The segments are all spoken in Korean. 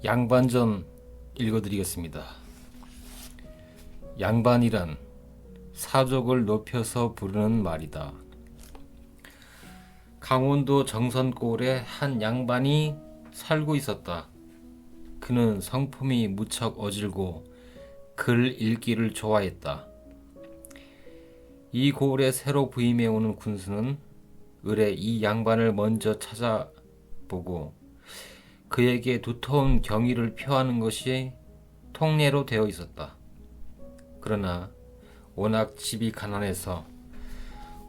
양반전 읽어드리겠습니다. 양반이란 사족을 높여서 부르는 말이다. 강원도 정선골에 한 양반이 살고 있었다. 그는 성품이 무척 어질고 글 읽기를 좋아했다. 이 고을에 새로 부임해 오는 군수는 을에 이 양반을 먼저 찾아보고 그에게 두터운 경의를 표하는 것이 통례로 되어 있었다. 그러나 워낙 집이 가난해서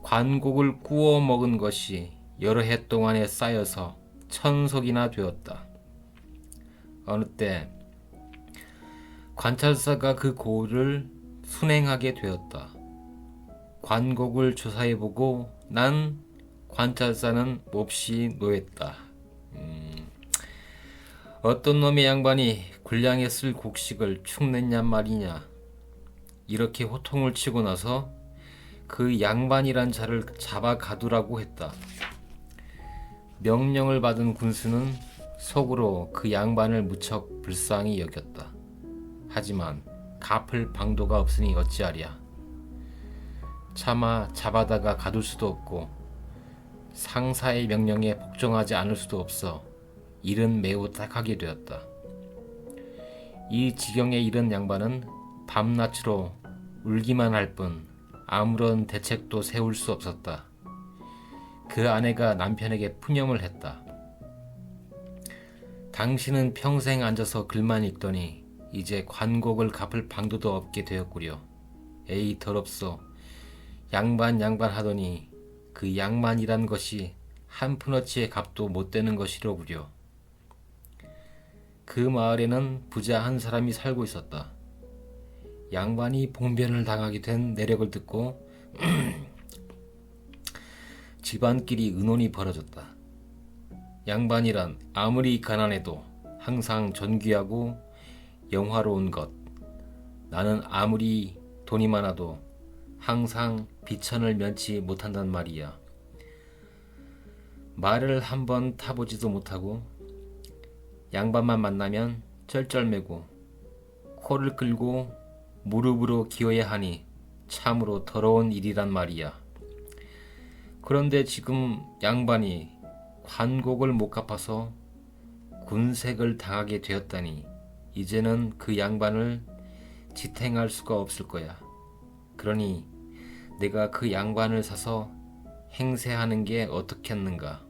관곡을 구워 먹은 것이 여러 해 동안에 쌓여서 천석이나 되었다. 어느 때 관찰사가 그 고을을 순행하게 되었다. 관곡을 조사해보고 난 관찰사는 몹시 노했다. 어떤 놈의 양반이 군량에 쓸 곡식을 축냈냔 말이냐. 이렇게 호통을 치고 나서 그 양반이란 자를 잡아 가두라고 했다. 명령을 받은 군수는 속으로 그 양반을 무척 불쌍히 여겼다. 하지만 갚을 방도가 없으니 어찌하랴. 차마 잡아다가 가둘 수도 없고 상사의 명령에 복종하지 않을 수도 없어 일은 매우 딱하게 되었다. 이 지경에 이른 양반은 밤낮으로 울기만 할 뿐 아무런 대책도 세울 수 없었다. 그 아내가 남편에게 푸념을 했다. 당신은 평생 앉아서 글만 읽더니 이제 관곡을 갚을 방도도 없게 되었구려. 에이 더럽소. 양반 하더니 그 양반이란 것이 한 푼어치의 값도 못 되는 것이로구려. 그 마을에는 부자 한 사람이 살고 있었다. 양반이 봉변을 당하게 된 내력을 듣고 집안끼리 의논이 벌어졌다. 양반이란 아무리 가난해도 항상 존귀하고 영화로운 것. 나는 아무리 돈이 많아도 항상 비천을 면치 못한단 말이야. 말을 한번 타보지도 못하고 양반만 만나면 쩔쩔매고 코를 끌고 무릎으로 기어야 하니 참으로 더러운 일이란 말이야. 그런데 지금 양반이 관곡을 못 갚아서 군색을 당하게 되었다니 이제는 그 양반을 지탱할 수가 없을 거야. 그러니 내가 그 양반을 사서 행세하는 게 어떻겠는가.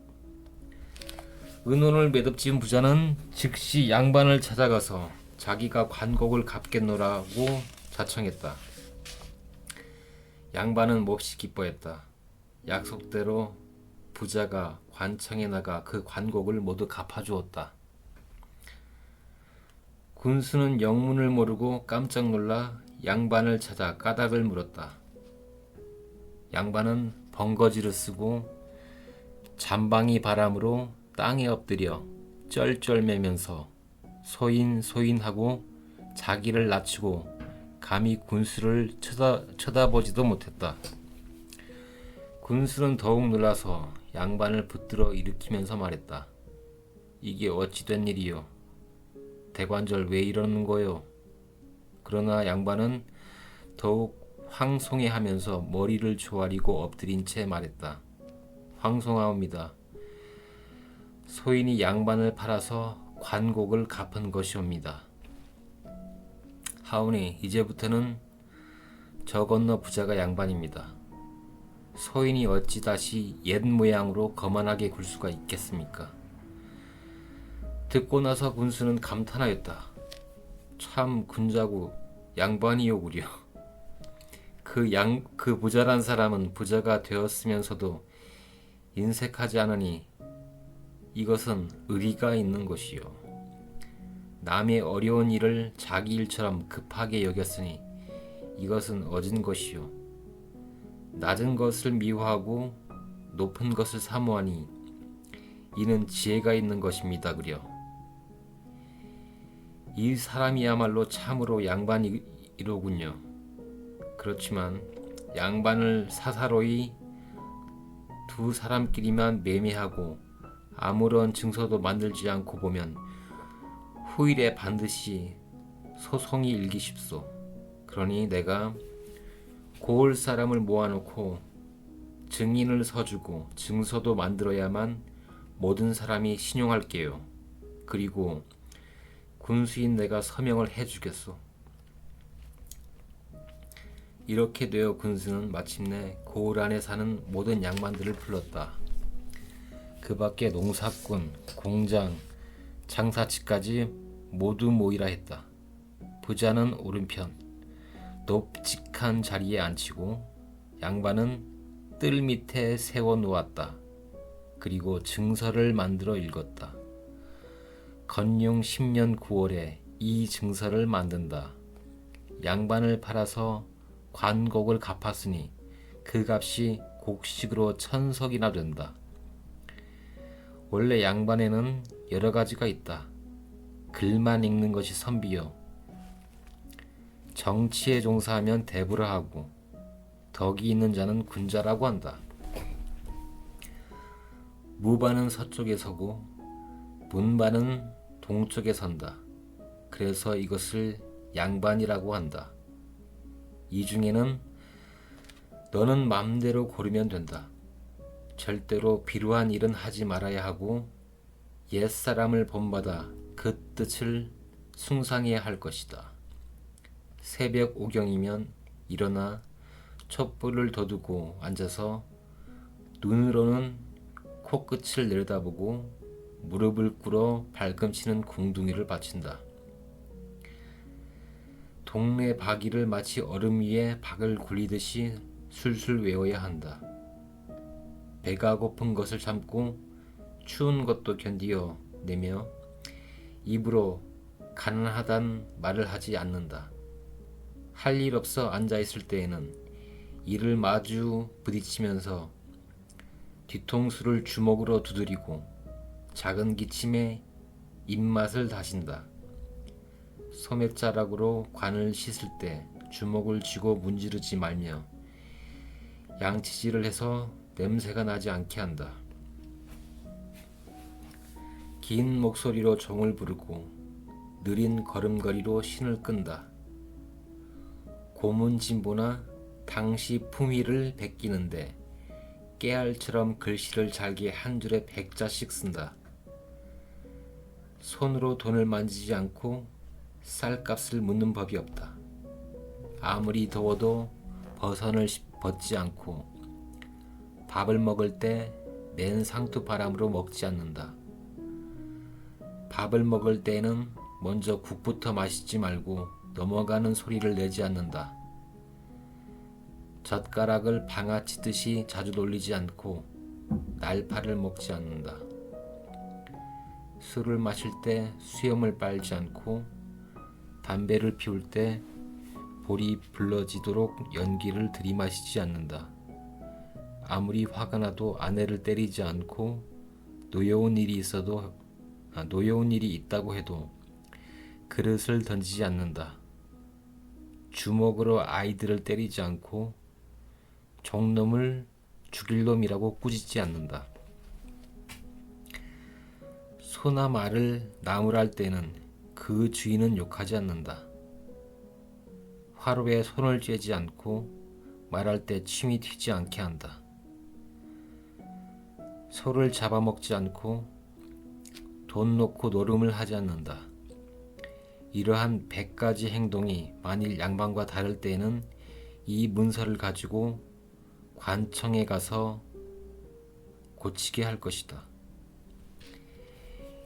의논을 매듭지은 부자는 즉시 양반을 찾아가서 자기가 관곡을 갚겠노라고 자청했다. 양반은 몹시 기뻐했다. 약속대로 부자가 관청에 나가 그 관곡을 모두 갚아주었다. 군수는 영문을 모르고 깜짝 놀라 양반을 찾아 까닭을 물었다. 양반은 번거지를 쓰고 잠방이 바람으로 땅에 엎드려 쩔쩔매면서 소인하고 자기를 낮추고 감히 군수를 쳐다보지도 못했다. 군수는 더욱 놀라서 양반을 붙들어 일으키면서 말했다. 이게 어찌 된 일이요? 대관절 왜 이러는 거요? 그러나 양반은 더욱 황송해하면서 머리를 조아리고 엎드린 채 말했다. 황송하옵니다. 소인이 양반을 팔아서 관곡을 갚은 것이옵니다. 하오니 이제부터는 저 건너 부자가 양반입니다. 소인이 어찌 다시 옛 모양으로 거만하게 굴 수가 있겠습니까? 듣고 나서 군수는 감탄하였다. 참 군자고 양반이오구려. 그 부자란 사람은 부자가 되었으면서도 인색하지 않으니 이것은 의리가 있는 것이요. 남의 어려운 일을 자기 일처럼 급하게 여겼으니 이것은 어진 것이요. 낮은 것을 미워하고 높은 것을 사모하니 이는 지혜가 있는 것입니다. 그려. 이 사람이야말로 참으로 양반이로군요. 그렇지만 양반을 사사로이 두 사람끼리만 매매하고 아무런 증서도 만들지 않고 보면 후일에 반드시 소송이 일기 쉽소. 그러니 내가 고을 사람을 모아놓고 증인을 서주고 증서도 만들어야만 모든 사람이 신용할게요. 그리고 군수인 내가 서명을 해주겠소. 이렇게 되어 군수는 마침내 고을 안에 사는 모든 양반들을 불렀다. 그 밖에 농사꾼, 공장, 장사치까지 모두 모이라 했다. 부자는 오른편 높직한 자리에 앉히고 양반은 뜰 밑에 세워 놓았다. 그리고 증서를 만들어 읽었다. 건용 10년 9월에 이 증서를 만든다. 양반을 팔아서 관곡을 갚았으니 그 값이 곡식으로 1000석이나 된다. 원래 양반에는 여러 가지가 있다. 글만 읽는 것이 선비요. 정치에 종사하면 대부라 하고 덕이 있는 자는 군자라고 한다. 무반은 서쪽에 서고 문반은 동쪽에 선다. 그래서 이것을 양반이라고 한다. 이 중에는 너는 맘대로 고르면 된다. 절대로 비루한 일은 하지 말아야 하고 옛사람을 본받아 그 뜻을 숭상해야 할 것이다. 새벽 5경이면 일어나 촛불을 둬두고 앉아서 눈으로는 코끝을 내려다보고 무릎을 꿇어 발꿈치는 궁둥이를 받친다. 동네 박이를 마치 얼음 위에 박을 굴리듯이 술술 외워야 한다. 배가 고픈 것을 참고 추운 것도 견디어 내며 입으로 가난하단 말을 하지 않는다. 할 일 없어 앉아있을 때에는 이를 마주 부딪히면서 뒤통수를 주먹으로 두드리고 작은 기침에 입맛을 다신다. 소매자락으로 관을 씻을 때 주먹을 쥐고 문지르지 말며 양치질을 해서 냄새가 나지 않게 한다. 긴 목소리로 종을 부르고 느린 걸음걸이로 신을 끈다. 고문진보나 당시 품위를 베끼는데 깨알처럼 글씨를 잘게 한 줄에 100자씩 쓴다. 손으로 돈을 만지지 않고 쌀값을 묻는 법이 없다. 아무리 더워도 버선을 벗지 않고 밥을 먹을 때 맨 상투 바람으로 먹지 않는다. 밥을 먹을 때에는 먼저 국부터 마시지 말고 넘어가는 소리를 내지 않는다. 젓가락을 방아치듯이 자주 돌리지 않고 날파를 먹지 않는다. 술을 마실 때 수염을 빨지 않고 담배를 피울 때 볼이 불러지도록 연기를 들이마시지 않는다. 아무리 화가 나도 아내를 때리지 않고 노여운 일이 있다고 해도 그릇을 던지지 않는다. 주먹으로 아이들을 때리지 않고 종놈을 죽일 놈이라고 꾸짖지 않는다. 소나 말을 나무랄 때는 그 주인은 욕하지 않는다. 화로에 손을 쬐지 않고 말할 때 침이 튀지 않게 한다. 소를 잡아먹지 않고 돈 놓고 노름을 하지 않는다. 이러한 100가지 행동이 만일 양반과 다를 때에는 이 문서를 가지고 관청에 가서 고치게 할 것이다.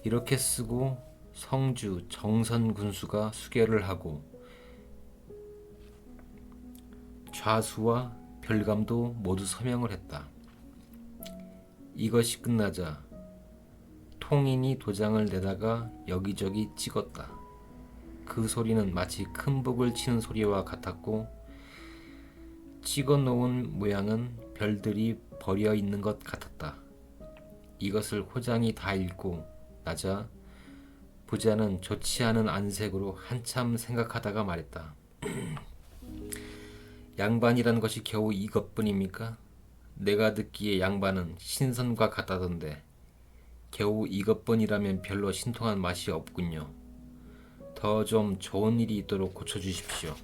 이렇게 쓰고 성주 정선 군수가 수결을 하고 좌수와 별감도 모두 서명을 했다. 이것이 끝나자 통인이 도장을 내다가 여기저기 찍었다. 그 소리는 마치 큰 북을 치는 소리와 같았고 찍어 놓은 모양은 별들이 버려 있는 것 같았다. 이것을 호장이 다 읽고 나자 부자는 좋지 않은 안색으로 한참 생각하다가 말했다. 양반이란 것이 겨우 이것뿐입니까? 내가 듣기에 양반은 신선과 같다던데 겨우 이것뿐이라면 별로 신통한 맛이 없군요. 더 좀 좋은 일이 있도록 고쳐주십시오.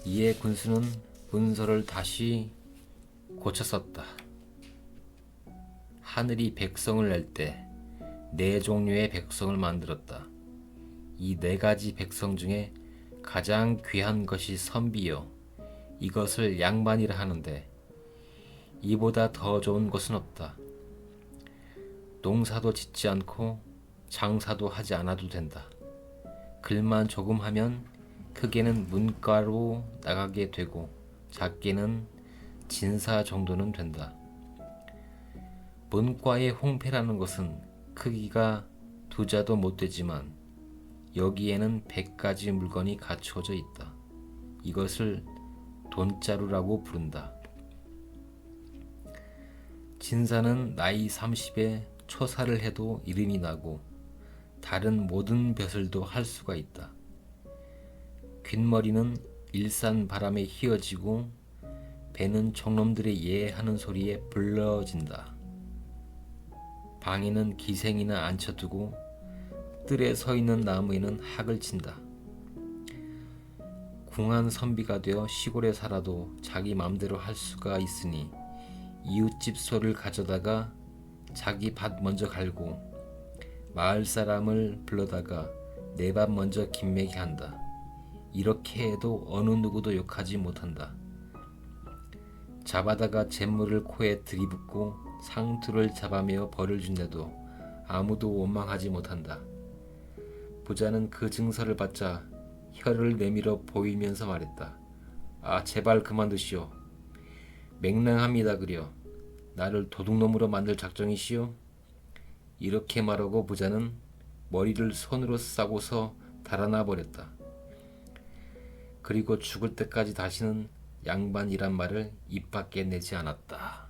이에 군수는 문서를 다시 고쳐 썼다. 하늘이 백성을 낼 때 네 종류의 백성을 만들었다. 이 네 가지 백성 중에 가장 귀한 것이 선비요, 이것을 양반이라 하는데 이보다 더 좋은 것은 없다. 농사도 짓지 않고 장사도 하지 않아도 된다. 글만 조금 하면 크게는 문과로 나가게 되고 작게는 진사 정도는 된다. 문과의 홍패라는 것은 크기가 두자도 못 되지만 여기에는 100가지 물건이 갖추어져 있다. 이것을 돈자루라고 부른다. 진사는 나이 30에 초사를 해도 이름이 나고 다른 모든 벼슬도 할 수가 있다. 귓머리는 일산 바람에 휘어지고 배는 종놈들의 예하는 소리에 불러진다. 방에는 기생이나 앉혀두고 뜰에 서 있는 나무에는 학을 친다. 궁한 선비가 되어 시골에 살아도 자기 맘대로 할 수가 있으니 이웃집 소를 가져다가 자기 밭 먼저 갈고 마을 사람을 불러다가 내 밥 먼저 김매게 한다. 이렇게 해도 어느 누구도 욕하지 못한다. 잡아다가 잿물을 코에 들이붓고 상투를 잡아매어 벌을 준대도 아무도 원망하지 못한다. 부자는 그 증서를 받자 혀를 내밀어 보이면서 말했다. 아, 제발 그만두시오. 맹랑합니다 그려. 나를 도둑놈으로 만들 작정이시오? 이렇게 말하고 부자는 머리를 손으로 싸고서 달아나 버렸다. 그리고 죽을 때까지 다시는 양반이란 말을 입 밖에 내지 않았다.